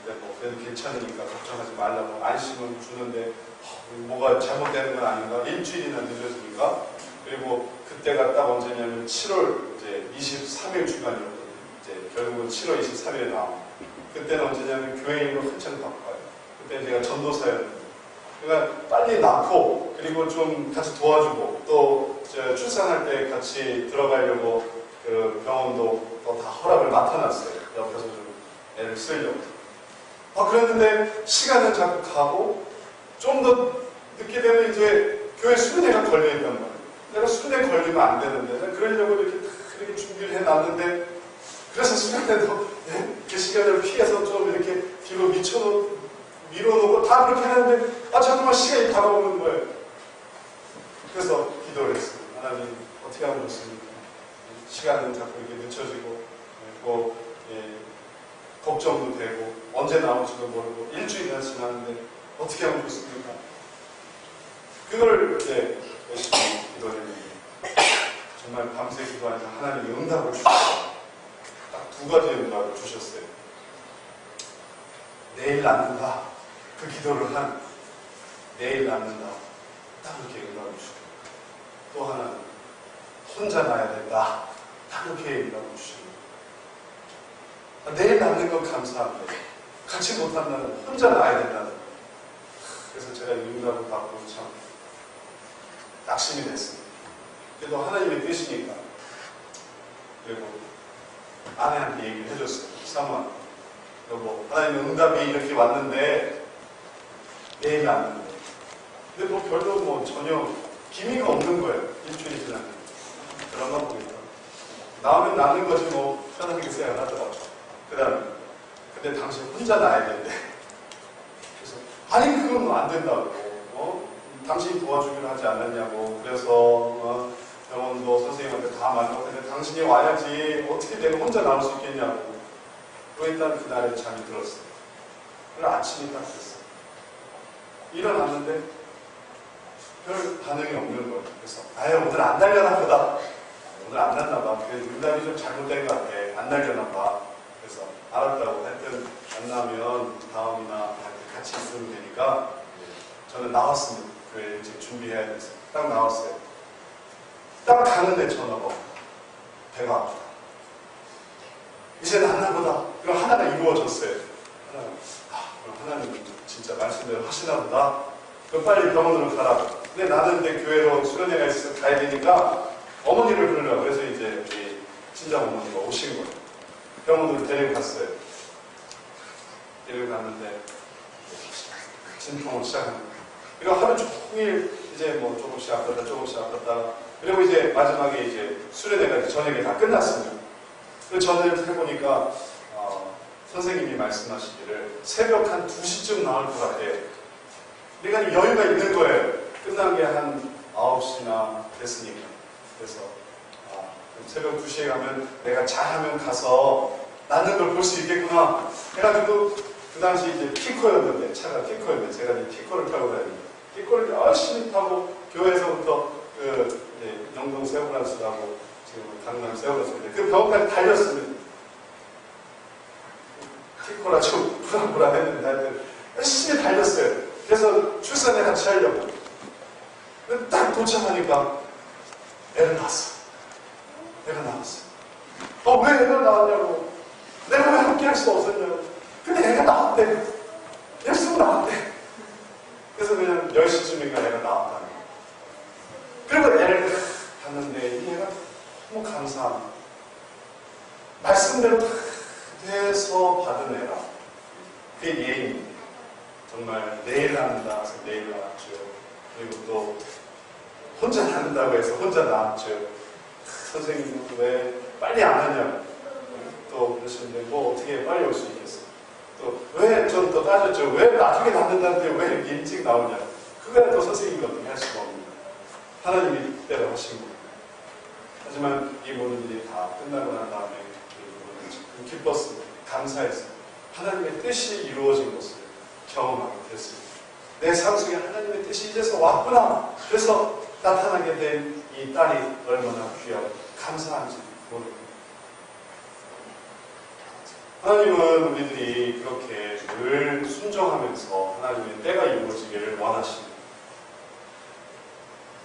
근데 그래도 괜찮으니까 걱정하지 말라고 안심을 주는데 뭐가 잘못되는 건 아닌가? 일주일이나 늦어지니까. 그리고 그때가 딱 언제냐면 7월 이제 23일 주간이었거든요. 이제 결국은 7월 23일에 나옵니다. 그때는 언제냐면 교회인으로 한참 바빠요. 그때 제가 전도사였는데. 그러니까 빨리 낳고 그리고 좀 같이 도와주고 또 출산할 때 같이 들어가려고 그 병원도 다 허락을 맡아놨어요. 옆에서 좀 애를 쓰려고. 그랬는데 시간은 자꾸 가고 좀 더 늦게 되면 이제 교회 순례가 걸려있단 말이에요. 내가 순례 걸리면 안 되는데 내가 그러려고 이렇게 준비를 해놨는데 그래서 순례 때도 그 시간을 피해서 좀 이렇게 뒤로 밀어놓고 다 그렇게 했는데 잠깐만 시간이 다가오는 거예요. 그래서 기도를 했어요. 하나님 어떻게 하면 좋습니까? 시간은 자꾸 이렇게 늦춰지고 걱정도 되고 언제 나올지도 모르고 일주일이나 지났는데 어떻게 하면 좋습니까? 그걸 이제 열심히 기도했는데 정말 밤새 기도하면서 하나님이 응답을 주셨어요. 딱 2가지의 응답을 주셨어요. 내일 낳는다. 그 기도를 한 내일 낳는다. 딱 이렇게 응답을 주시고 또 하나는 혼자 낳아야 된다. 딱 이렇게 응답을 주시고 내일 낳는 건 감사한데 같이 못한다는 혼자 낳아야 된다는. 그래서 제가 이 응답을 받고 참 낙심이 됐습니다. 그래도 하나님의 뜻이니까. 그리고 아내한테 얘기를 해줬어요. 사모아, 여보, 하나님의 응답이 이렇게 왔는데 내일 낳는데. 근데 별로 전혀 기미가 없는 거예요. 일주일이 지났는데. 그런가 보니까. 나오면 낳는 거지 편하게 생각하더라고요. 그 다음에 근데 당신 혼자 낳아야 된대. 그래서 아니 그건 안 된다고. 당신이 도와주기로 하지 않았냐고. 그래서 병원도 선생님한테 다 말하고 근데 당신이 와야지 어떻게 내가 혼자 나올 수 있겠냐고. 일단 그날에 잠이 들었어요. 그래서 아침이 딱 됐어요. 일어났는데 별 반응이 없는 거예요. 그래서 오늘 안 날려나 보다. 오늘 안 났나 봐. 응답이 좀 잘못된 것 같아. 안 날려나 봐. 그래서 알았다고. 하여튼 안 나면 다음이나 같이 있으면 되니까 저는 나왔습니다. 교회 일찍 준비해야 돼서 딱 나왔어요. 딱 가는데 전화가 옵니다. 배가 아프다. 이제 낫나 보다. 그럼 하나가 이루어졌어요. 하나는 그럼 하나님 진짜 말씀대로 하시나 보다. 그럼 빨리 병원으로 가라. 근데 나는 이제 교회로 수련회가 있어서 가야 되니까 어머니를 부르려고. 그래서 이제 우리 친정 어머니가 오신 거예요. 병원으로 데리고 갔어요. 데리고 갔는데 진통을 시작하는 거예요. 그리고 하루 종일 이제 뭐 조금씩 아팠다 조금씩 아팠다. 그리고 이제 마지막에 이제 수련회가 저녁에 다 끝났습니다. 그래서 전화를 해보니까 선생님이 말씀하시기를 새벽 한 2시쯤 나올 것 같아요. 그러니까 여유가 있는 거예요. 끝난 게 한 9시나 됐으니까. 그래서 새벽 2시에 가면 내가 잘하면 가서 낫는 걸 볼 수 있겠구나. 해가지고 그 당시 이제 피코였는데 차가 피코였는데 제가 이제 피코를 타고 다니는데 피코를 열심히 타고 교회에서부터 영동 세브란스라고 지금 강남 세브란스인데 그 병원까지 달렸습니다. 피코라 좀 불안불안 했는데 하여튼 열심히 달렸어요. 그래서 출산에 같이 하려고. 딱 도착하니까 애를 낳았어. 애가 나왔어. 왜 애가 나왔냐고. 내가 왜 함께 할 수 없었냐고. 근데 애가 나왔대. 예수가 나왔대. 그래서 그냥 10시쯤인가 애가 나왔다는 거야. 그리고 애를 봤는데 이 애가 너무 감사한 말씀대로 다 돼서 받은 애라. 그게 예입니다. 정말 내일 낳는다 해서 내일 낳았죠. 그리고 또 혼자 낳는다고 해서 혼자 낳았죠. 선생님은 왜 빨리 안 하냐고 또 그러시는데 뭐 어떻게 빨리 올 수 있겠어. 또 왜 좀 더 따졌죠. 왜 나중에 낳는다는데 왜 이렇게 일찍 나오냐. 그거야 또 선생님이 어떻게 할 수가 없습니다. 하나님이 뜻대로 하신 거예요. 하지만 이 모든 일이 다 끝나고 난 다음에 기뻤습니다. 감사했습니다. 하나님의 뜻이 이루어진 것을 경험하게 됐습니다. 내 삶 속에 하나님의 뜻이 이제서 왔구나. 그래서 나타나게 된 이 딸이 얼마나 귀하고 감사한지 모릅니다. 하나님은 우리들이 그렇게 늘 순종하면서 하나님의 때가 이루어지기를 원하십니다.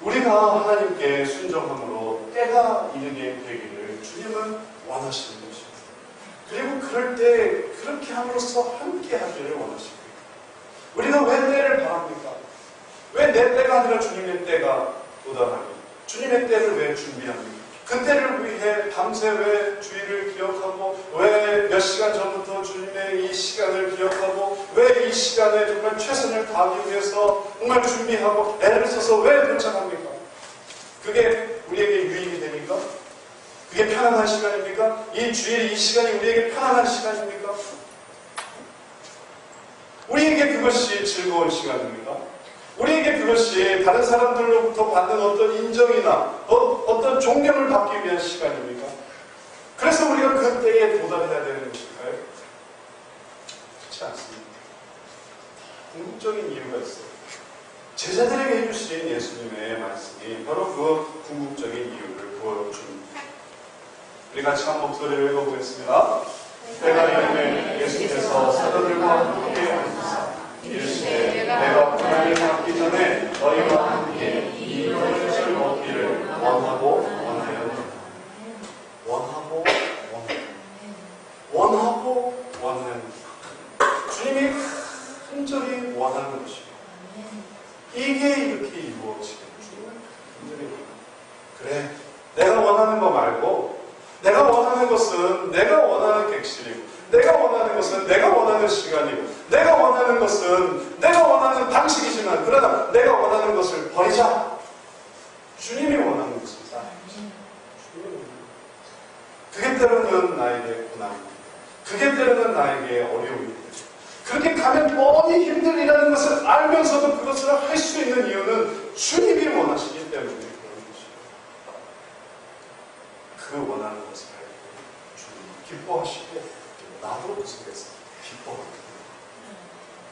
우리가 하나님께 순종함으로 때가 이르게 되기를 주님은 원하시는 것입니다. 그리고 그럴 때 그렇게 함으로써 함께 하기를 원하십니다. 우리가 왜 때를 바랍니까? 왜 내 때가 아니라 주님의 때가 도달하니? 주님의 때를 왜 준비합니까? 그 때를 위해 밤새 왜 주일을 기억하고 왜 몇 시간 전부터 주님의 이 시간을 기억하고 왜 이 시간에 정말 최선을 다하기 위해서 정말 준비하고 애를 써서 왜 도착합니까? 그게 우리에게 유익이 됩니까? 그게 편안한 시간입니까? 이 주일 이 시간이 우리에게 편안한 시간입니까? 우리에게 그것이 즐거운 시간입니까? 우리에게 그것이 다른 사람들로부터 받는 어떤 인정이나 어떤 존경을 받기 위한 시간입니까? 그래서 우리가 그 때에 도달해야 되는 것일까요? 그렇지 않습니다. 궁극적인 이유가 있어요. 제자들에게 해주신 예수님의 말씀이 바로 그 궁극적인 이유를 보여줍니다. 우리 같이 한 목소리를 읽어보겠습니다. 때가 이르매 예수께서 사도들과 함께 하시사 이르시되 내가 고난을 받기 전에 너희와 함께 이 것을 먹기를 원하고 원하였노라. 원하고 원하였노라. 주님이 간절히 원하는 것입니다. 이게 이렇게 이루어지게 주님은 간절히 원합니다. 그래, 내가 원하는 거 말고 내가 원하는 것은 내가 원하는 객실이고 내가 원하는 것은 내가 원하는 시간이고 내가 원하는 것은 내가 원하는 방식이지만 그러나 내가 원하는 것을 버리자. 주님이 원하는 것을 쌓아야지. 그게 때로는 나에게 고난입니다. 그게 때로는 나에게 어려움입니다. 그렇게 가면 뻔히 힘들이라는 것을 알면서도 그것을 할 수 있는 이유는 주님이 원하시기 때문에 그런 것입니다. 그 원하는 것을 할 때 주님이 기뻐하시고 나도 그 속에서 기뻐합니다.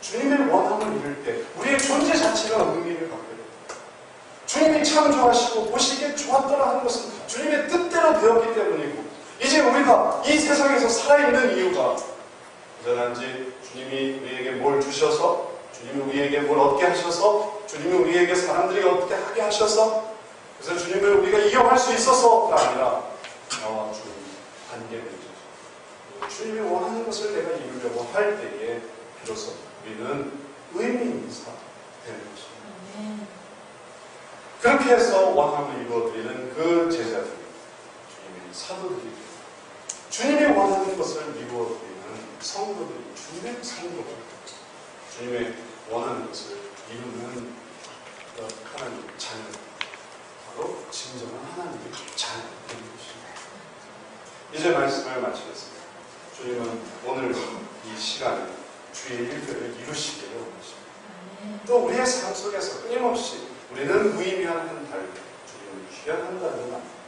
주님의 원함을 이룰 때 우리의 존재 자체가 의미를 갖게 됩니다. 주님이 창조하시고 보시기에 좋았더라 하는 것은 주님의 뜻대로 되었기 때문이고 이제 우리가 이 세상에서 살아있는 이유가 여전한지 주님이 우리에게 뭘 주셔서 주님이 우리에게 뭘 얻게 하셔서, 주님이 우리에게 사람들이 어떻게 하게 하셔서, 그래서 주님을 우리가 이용할 수 있어서가 아니라 나와 주님 관계를 맺어서 주님이 원하는 것을 내가 이루려고 할 때에 비로소 우리는 의미 있는 사람 되는 것입니다. 그렇게 해서 원함을 이루어드리는 그 제자들이 주님의 사도들이, 주님이 원하는 것을 이루어드리는 성도들이 주님의 성도가, 주님의 원하는 것을 이루는 하나님의 자녀, 바로 진정한 하나님의 자녀 되는 것입니다. 이제 말씀을 마치겠습니다. 주님은 오늘 이 시간에 주의 일들을 이루시기를 원하십니다. 또 우리의 삶 속에서 끊임없이 우리는 무의미한 한 달, 주님은 귀한 한 달을 만듭니다.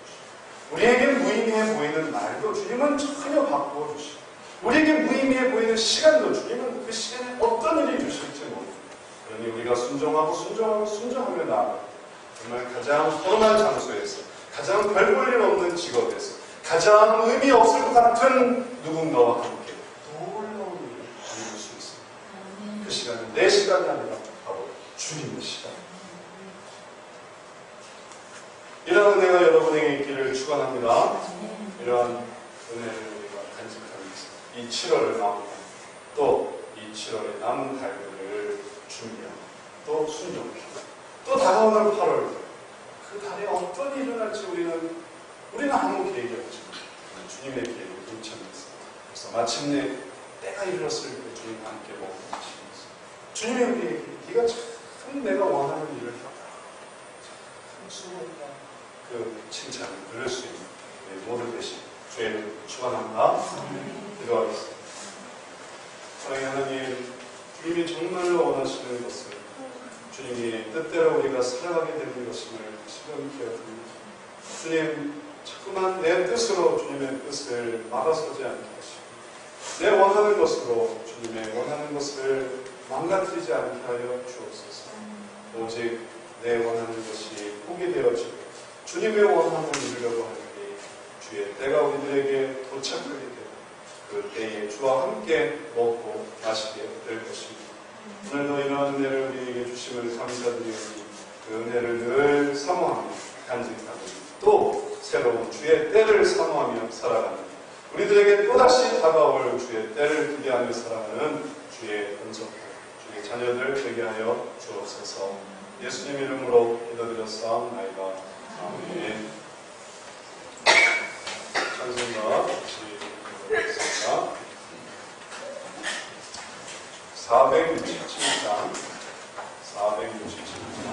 우리에게 무의미해 보이는 날도 주님은 전혀 바꾸어 주시고, 우리에게 무의미해 보이는 시간도 주님은 그 시간에 어떤 일이 주실지 모릅니다. 그러니 우리가 순종하며 나아가 정말 가장 허름한 장소에서, 가장 별 볼 일 없는 직업에서, 가장 의미 없을 것 같은 누군가와 함께 놀라운 일을 이룰 수 있습니다. 그 시간은 내 시간이 아니라 바로 주님의 시간. 이러한 은혜가 여러분에게 있기를 축원합니다. 이러한 은혜를 우리가 간직하면서 이 7월을 마무리하고 또 이 7월의 남은 달들을 준비하고 또 순종하고 또 다가오는 8월, 그 달에 어떤 일이 일어날지 우리는 아무 계획이 없지만 주님의 계획을 동참해서, 그래서 마침내 때가 이르렀을 때 주님과 함께 먹으시면서 주님이 우리에게 네가 참 내가 원하는 일을 했다, 참 수고했다, 그 칭찬을 들을 수 있는 우리 모두 되신 주의 이름으로 축원합니다. 기도하겠습니다. 사랑의 하나님, 주님이 정말로 원하시는 것을 주님이 뜻대로 우리가 살아가게 되는 것임을 시험케 하옵니다. 주님, 자꾸만 내 뜻으로 주님의 뜻을 막아서지 않게 하시고 내 원하는 것으로 주님의 원하는 것을 망가뜨리지 않게 하여 주옵소서. 오직 내 원하는 것이 복이 되어지고 주님의 원함을 이루려고 하니 주의 때가 우리들에게 도착하게 되고 그 때에 주와 함께 먹고 마시게 될 것입니다. 오늘도 이러한 은혜를 우리에게 주심을 감사드리오니 그 은혜를 늘 사모하며 간직하고 또 새로운 주의 때를 사모하며 살아가는 우리들에게 또다시 다가올 주의 때를 기대하며 살아가는 주의 은총들, 주의 자녀들 되게 하여 주옵소서. 예수님 이름으로 기도드렸사옵나이다. 아멘. 찬송가 시작하겠습니다. 467장 467장입니다.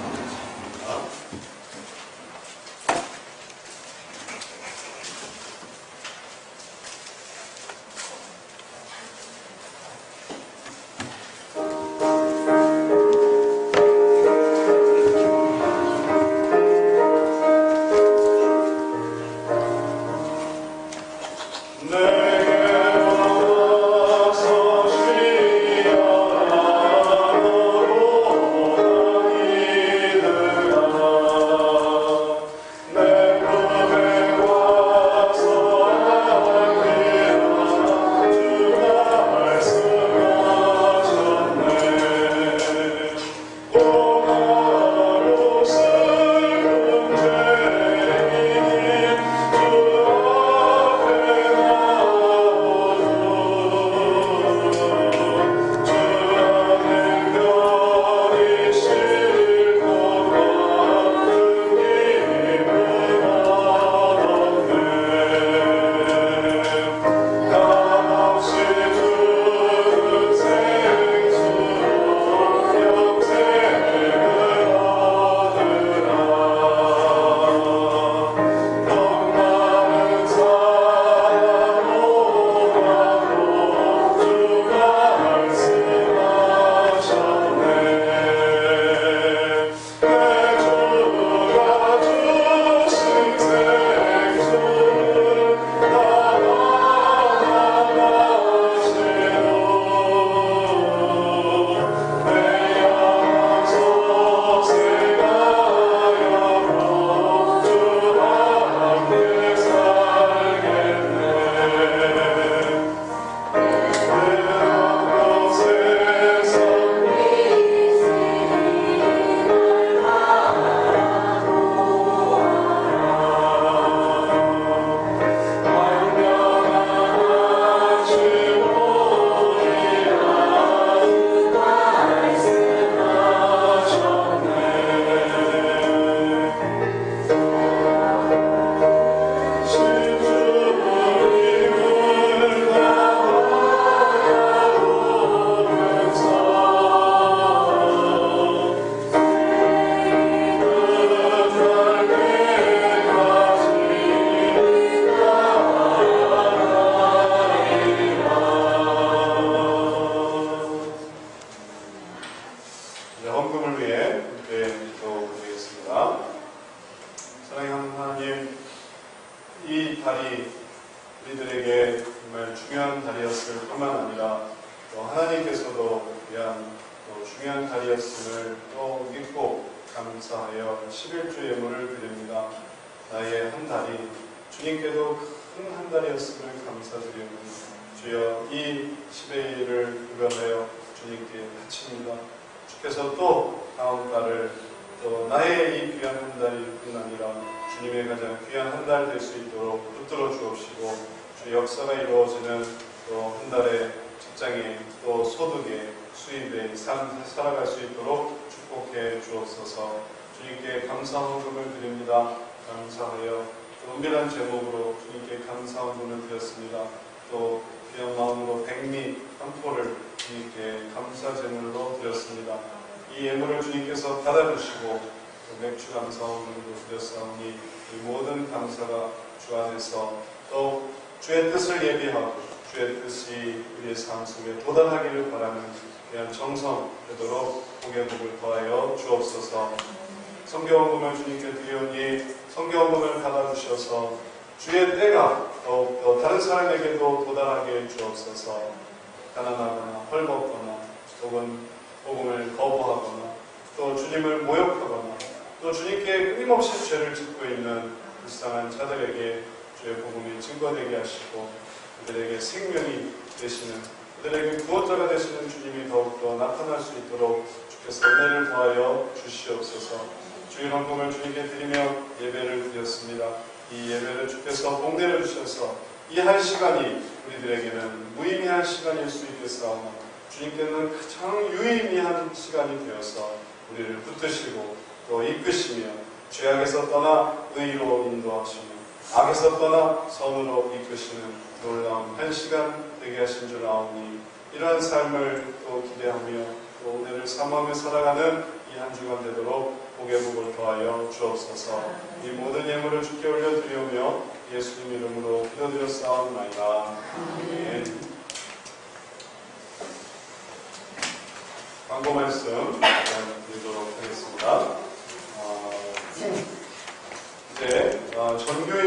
내게 와서 쉬어라 이제 헌금을 위해 함께 기도드리겠습니다. 사랑하는 하나님, 이 달이 우리들에게 정말 중요한 달이었을 뿐만 아니라 또 하나님께서도 위한 또 중요한 달이었음을 또 믿고 감사하여 11주 예물을 드립니다. 나의 한 달이 주님께도 큰 한 달이었음을 감사드립니다. 주여, 이 10의 일을 구별하여 주님께 바칩니다. 주께서 또 다음 달을 또 나의 이 귀한 한 달일 뿐 아니라 주님의 가장 귀한 한 달 될 수 있도록 붙들어 주옵시고, 주의 역사가 이루어지는 또 한 달의 직장에 또 소득에 수입에 살아갈 수 있도록 축복해 주옵소서. 주님께 감사 헌금을 드립니다. 감사하여 은밀한 제목으로 주님께 감사 헌금을 드렸습니다. 또 귀한 마음으로 백미 한 포를 주님께 감사 제물로 드렸습니다. 이 예물을 주님께서 받아주시고 또 맥주 감사 헌금으로 드렸사오니 이 모든 감사가 주 안에서 또 주의 뜻을 예비하고 주의 뜻이 우리의 삶 속에 도달하기를 바라는 귀한 정성 되도록 복의 복을 더하여 주옵소서. 성경헌금을 주님께 드리오니 성경헌금을 받아주셔서 주의 때가 더욱더 다른 사람에게도 도달하게 해주옵소서. 가난하거나 헐벗거나 혹은 복음을 거부하거나 또 주님을 모욕하거나 또 주님께 끊임없이 죄를 짓고 있는 불쌍한 자들에게 주의 복음이 증거되게 하시고 그들에게 생명이 되시는, 그들에게 구원자가 되시는 주님이 더욱더 나타날 수 있도록 주께서 은혜를 더하여 주시옵소서. 주의 헌금을 주님께 드리며 예배를 드렸습니다. 이 예배를 주께서 복내려 주셔서 이 한 시간이 우리들에게는 무의미한 시간일 수 있겠사오나 주님께는 가장 유의미한 시간이 되어서 우리를 붙드시고 또 이끄시며 죄악에서 떠나 의로 인도하시며 악에서 떠나 선으로 이끄시는 놀라운 한 시간 되게 하신 줄 아오니 이러한 삶을 또 기대하며 또 오늘을 사모하며 살아가는 이 한 주간 되도록 복의 복을 더하여 주옵소서. 이 모든 예물을 주께 올려드리오며 예수님 이름으로 기도드렸사옵나이다. 아멘. 광고 말씀 드리도록 하겠습니다. 이제 전교인